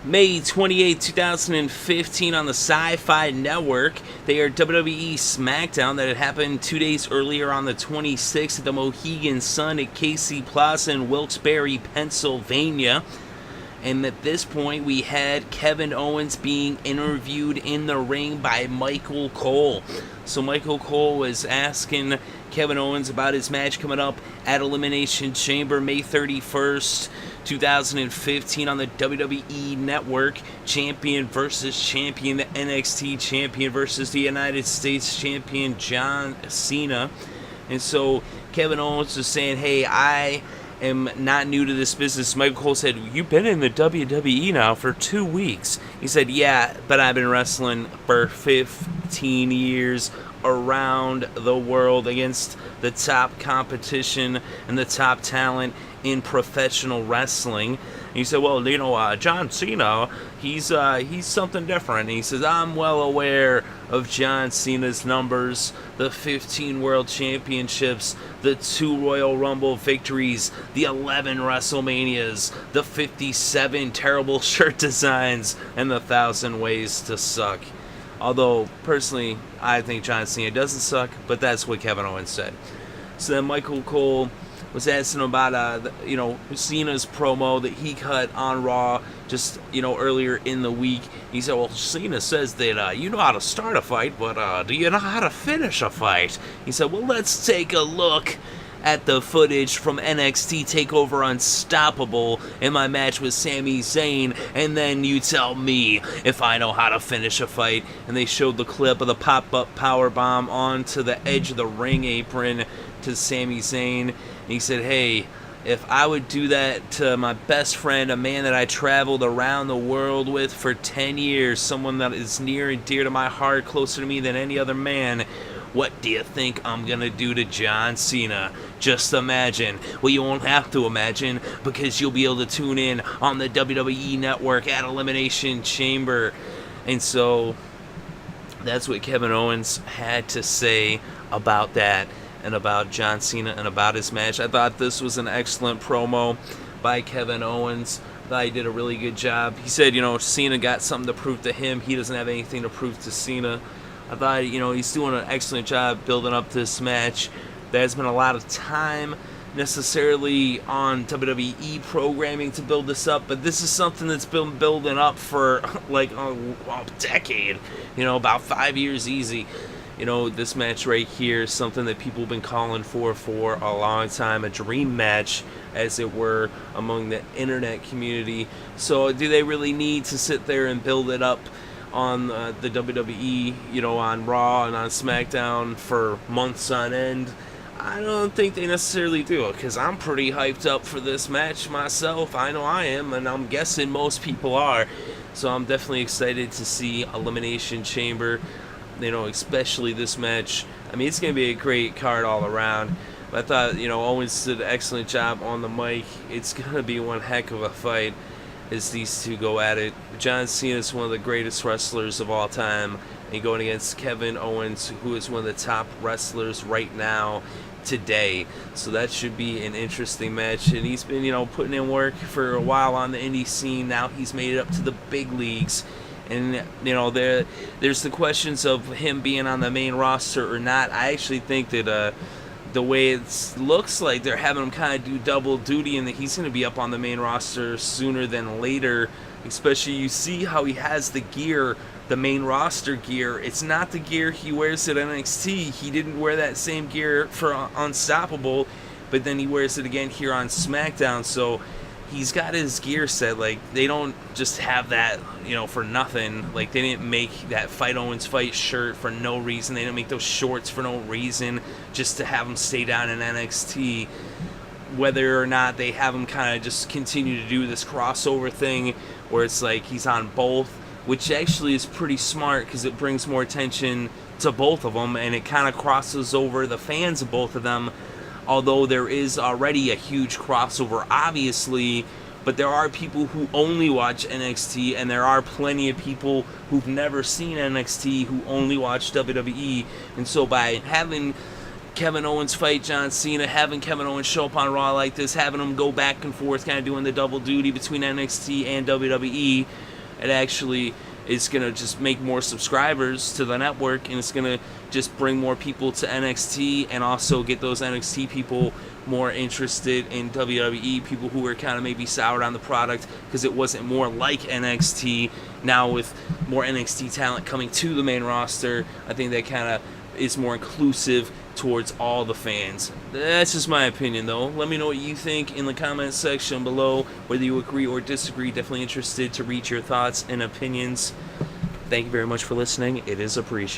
May 28, 2015 on the Sci-Fi Network. They are WWE SmackDown that had happened 2 days earlier on the 26th at the Mohegan Sun at Plaza in Wilkes-Barre, Pennsylvania. And at this point, we had Kevin Owens being interviewed in the ring by Michael Cole. So Michael Cole was asking Kevin Owens about his match coming up at Elimination Chamber May 31st, 2015 on the WWE Network. Champion versus champion, the NXT champion versus the United States champion, John Cena. And so Kevin Owens was saying, hey, I am not new to this business. Michael Cole said, you've been in the WWE now for 2 weeks. He said, yeah, but I've been wrestling for 15 years around the world against the top competition and the top talent in professional wrestling. And he said, well, you know, John Cena, he's something different. And he says, I'm well aware of John Cena's numbers, the 15 World Championships, the 2 Royal Rumble victories, the 11 WrestleManias, the 57 terrible shirt designs, and the 1,000 ways to suck. Although, personally, I think John Cena doesn't suck, but that's what Kevin Owens said. So then Michael Cole was asking about, Cena's promo that he cut on Raw just, earlier in the week. He said, well, Cena says that you know how to start a fight, but do you know how to finish a fight? He said, well, let's take a look at the footage from NXT TakeOver Unstoppable in my match with Sami Zayn, and then you tell me if I know how to finish a fight. And they showed the clip of the pop-up powerbomb onto the edge of the ring apron to Sami Zayn. And he said, hey, if I would do that to my best friend, a man that I traveled around the world with for 10 years, someone that is near and dear to my heart, closer to me than any other man, what do you think I'm going to do to John Cena? Just imagine. Well, you won't have to imagine, because you'll be able to tune in on the WWE Network at Elimination Chamber. And so that's what Kevin Owens had to say about that and about John Cena and about his match. I thought this was an excellent promo by Kevin Owens. I thought he did a really good job. He said, Cena got something to prove to him. He doesn't have anything to prove to Cena. I thought, he's doing an excellent job building up this match. There's been a lot of time necessarily on WWE programming to build this up, but this is something that's been building up for like a decade, about 5 years easy. This match right here is something that people have been calling for a long time, a dream match, as it were, among the internet community. So do they really need to sit there and build it up on the WWE, on Raw and on SmackDown for months on end? I don't think they necessarily do, because I'm pretty hyped up for this match myself. I know I am, and I'm guessing most people are. So I'm definitely excited to see Elimination Chamber, especially this match. I mean, it's going to be a great card all around. But I thought, Owens did an excellent job on the mic. It's going to be one heck of a fight as these two go at it. John Cena is one of the greatest wrestlers of all time, and going against Kevin Owens, who is one of the top wrestlers right now today. So that should be an interesting match. And he's been, putting in work for a while on the indie scene. Now he's made it up to the big leagues. And, there's the questions of him being on the main roster or not. I actually think that the way it looks like they're having him kind of do double duty, and that he's going to be up on the main roster sooner than later. Especially, you see how he has the gear, the main roster gear. It's not the gear he wears at NXT. He didn't wear that same gear for Unstoppable, but then he wears it again here on SmackDown. So he's got his gear set. Like, they don't just have that, for nothing. Like, they didn't make that Fight Owens Fight shirt for no reason. They didn't make those shorts for no reason, just to have him stay down in NXT. Whether or not they have him kind of just continue to do this crossover thing, where it's like he's on both, which actually is pretty smart, because it brings more attention to both of them, and it kind of crosses over the fans of both of them. Although there is already a huge crossover, obviously, but there are people who only watch NXT, and there are plenty of people who've never seen NXT who only watch WWE. And so by having Kevin Owens fight John Cena, having Kevin Owens show up on Raw like this, having him go back and forth, kind of doing the double duty between NXT and WWE, it actually is going to just make more subscribers to the network, and it's going to just bring more people to NXT, and also get those NXT people more interested in WWE, people who were kind of maybe soured on the product because it wasn't more like NXT. Now with more NXT talent coming to the main roster, I think that kind of is more inclusive towards all the fans. That's just my opinion, though. Let me know what you think in the comments section below, whether you agree or disagree. Definitely interested to read your thoughts and opinions. Thank you very much for listening. It is appreciated.